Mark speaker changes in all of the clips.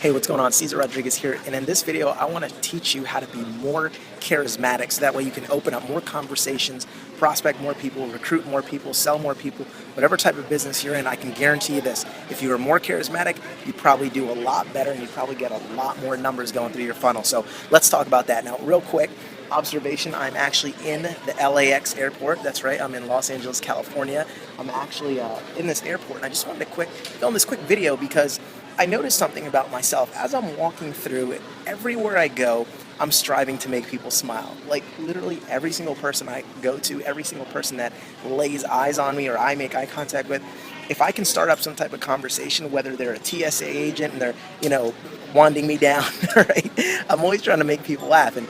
Speaker 1: Hey, what's going on? Cesar Rodriguez here, and in this video, I want to teach you how to be more charismatic so that way you can open up more conversations, prospect more people, recruit more people, sell more people, whatever type of business you're in. I can guarantee you this. If you were more charismatic, you'd probably do a lot better and you'd probably get a lot more numbers going through your funnel. So let's talk about that. Now, real quick, observation, I'm actually in the LAX airport. That's right, I'm in Los Angeles, California. I'm actually in this airport, and I just wanted to film this quick video because I noticed something about myself. As I'm walking through it, everywhere I go, I'm striving to make people smile. Like literally every single person I go to, every single person that lays eyes on me or I make eye contact with, if I can start up some type of conversation, whether they're a TSA agent and they're, wanding me down, right? I'm always trying to make people laugh. And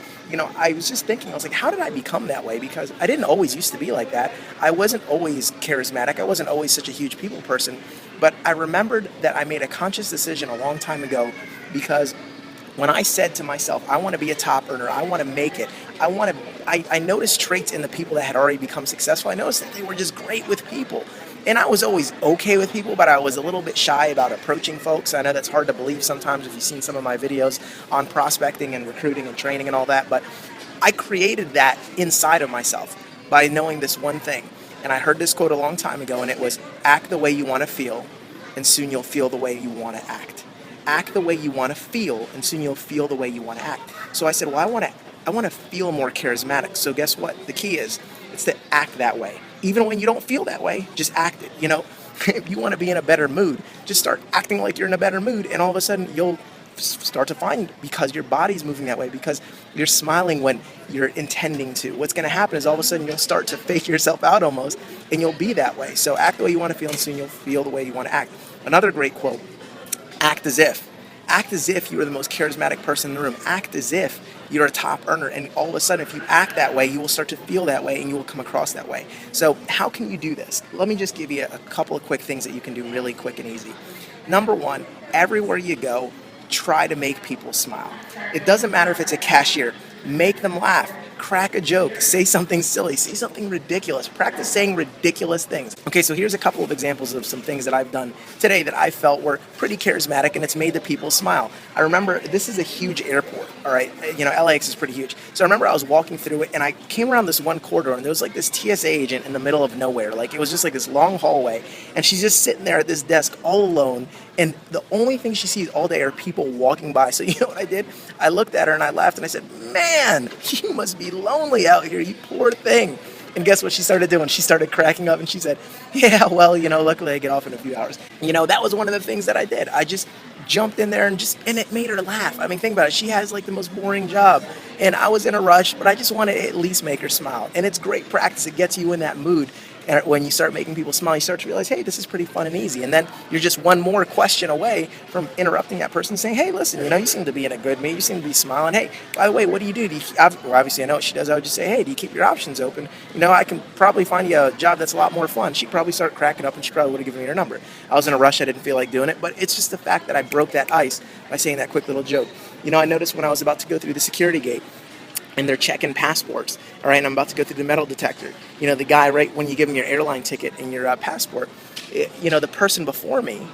Speaker 1: I was just thinking, I was like, how did I become that way? Because I didn't always used to be like that. I wasn't always charismatic. I wasn't always such a huge people person. But I remembered that I made a conscious decision a long time ago because when I said to myself, I want to be a top earner, I want to make it, I noticed traits in the people that had already become successful. I noticed that they were just great with people. And I was always okay with people, but I was a little bit shy about approaching folks. I know that's hard to believe sometimes if you've seen some of my videos on prospecting and recruiting and training and all that, but I created that inside of myself by knowing this one thing. And I heard this quote a long time ago, and it was, act the way you want to feel, and soon you'll feel the way you want to act. Act the way you want to feel, and soon you'll feel the way you want to act. So I said, well, I want to feel more charismatic. So guess what? The key is, it's to act that way. Even when you don't feel that way, just act it. If you want to be in a better mood, just start acting like you're in a better mood, and all of a sudden you'll start to find, because your body's moving that way, because you're smiling when you're intending to. What's going to happen is all of a sudden you'll start to fake yourself out almost, and you'll be that way. So act the way you want to feel, and soon you'll feel the way you want to act. Another great quote, act as if. Act as if you are the most charismatic person in the room. Act as if you're a top earner, and all of a sudden if you act that way, you will start to feel that way and you will come across that way. So how can you do this? Let me just give you a couple of quick things that you can do really quick and easy. Number one, everywhere you go, try to make people smile. It doesn't matter if it's a cashier. Make them laugh. Crack a joke. Say something silly. Say something ridiculous. Practice saying ridiculous things. Okay, so here's a couple of examples of some things that I've done today that I felt were pretty charismatic, and it's made the people smile. I remember, this is a huge airport, all right? LAX is pretty huge. So I remember I was walking through it, and I came around this one corridor, and there was like this TSA agent in the middle of nowhere. Like, it was just like this long hallway, and she's just sitting there at this desk all alone, and the only thing she sees all day are people walking by. So you know what I did? I looked at her and I laughed and I said, man, you must be lonely out here, you poor thing. And guess what she started doing? She started cracking up and she said, yeah, well, luckily I get off in a few hours. That was one of the things that I did. I just jumped in there and it made her laugh. I mean, think about it. She has like the most boring job, and I was in a rush, but I just wanted to at least make her smile. And it's great practice. It gets you in that mood. And when you start making people smile, you start to realize, hey, this is pretty fun and easy. And then you're just one more question away from interrupting that person, saying, hey, listen, you seem to be in a good mood. You seem to be smiling. Hey, by the way, what do you do? Well, obviously, I know what she does. I would just say, hey, do you keep your options open? I can probably find you a job that's a lot more fun. She'd probably start cracking up, and she probably would have given me her number. I was in a rush. I didn't feel like doing it. But it's just the fact that I broke that ice by saying that quick little joke. I noticed when I was about to go through the security gate, and they're checking passports, all right, and I'm about to go through the metal detector. The guy, right when you give him your airline ticket and your passport, the person before me,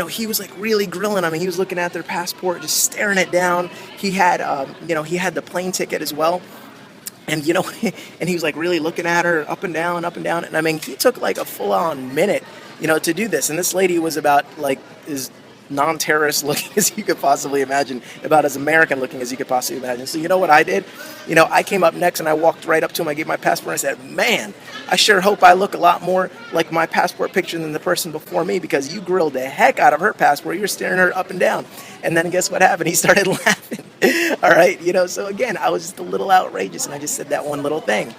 Speaker 1: he was like really grilling them, and he was looking at their passport, just staring it down. He had, he had the plane ticket as well. And, and he was like really looking at her up and down. And I mean, he took like a full-on minute, to do this. And this lady was about like as non-terrorist looking as you could possibly imagine, about as American looking as you could possibly imagine. So you know what I did? I came up next and I walked right up to him. I gave my passport and I said, man, I sure hope I look a lot more like my passport picture than the person before me, because you grilled the heck out of her passport. You're staring her up and down. And then guess what happened? He started laughing. All right. So again, I was just a little outrageous, and I just said that one little thing.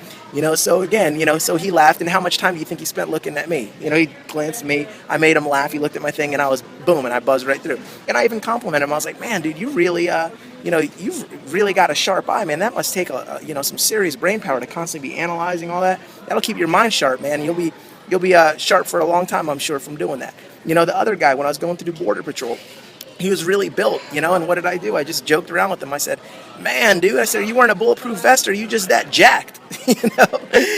Speaker 1: So again, so he laughed, and how much time do you think he spent looking at me? He glanced at me, I made him laugh, he looked at my thing, and I was, boom, and I buzzed right through. And I even complimented him. I was like, man, dude, you really, you've really got a sharp eye, man. That must take some serious brain power to constantly be analyzing all that. That'll keep your mind sharp, man. You'll be sharp for a long time, I'm sure, from doing that. The other guy, when I was going to do Border Patrol, he was really built, and what did I do? I just joked around with him. I said, man, dude, I said, are you wearing a bulletproof vest, or are you just that jacked?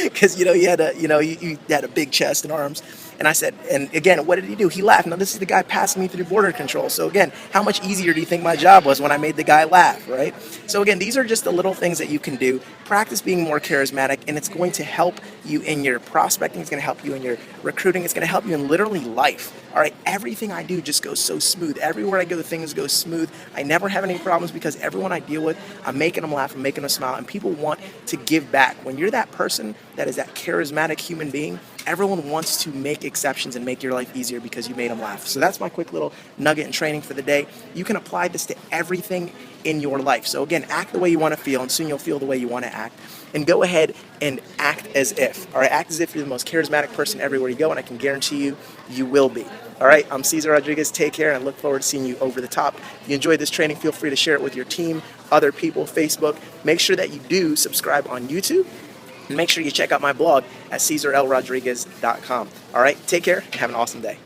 Speaker 1: Because, you had a big chest and arms. And I said, and again, what did he do? He laughed. Now, this is the guy passing me through border control. So again, how much easier do you think my job was when I made the guy laugh, right? So again, these are just the little things that you can do. Practice being more charismatic, and it's going to help you in your prospecting. It's going to help you in your recruiting. It's going to help you in literally life. All right, everything I do just goes so smooth. Everywhere I go, things go smooth. I never have any problems because everyone I deal with, I'm making them laugh, I'm making them smile, and people want to give back. When you're that person that is that charismatic human being, everyone wants to make exceptions and make your life easier because you made them laugh. So that's my quick little nugget and training for the day. You can apply this to everything in your life. So again, act the way you want to feel, and soon you'll feel the way you want to act. And go ahead and act as if. All right, act as if you're the most charismatic person everywhere you go, and I can guarantee you, you will be. All right, I'm Cesar Rodriguez. Take care, and I look forward to seeing you over the top. If you enjoyed this training, feel free to share it with your team, other people, Facebook. Make sure that you do subscribe on YouTube. And make sure you check out my blog at CesarLRodriguez.com. All right, take care and have an awesome day.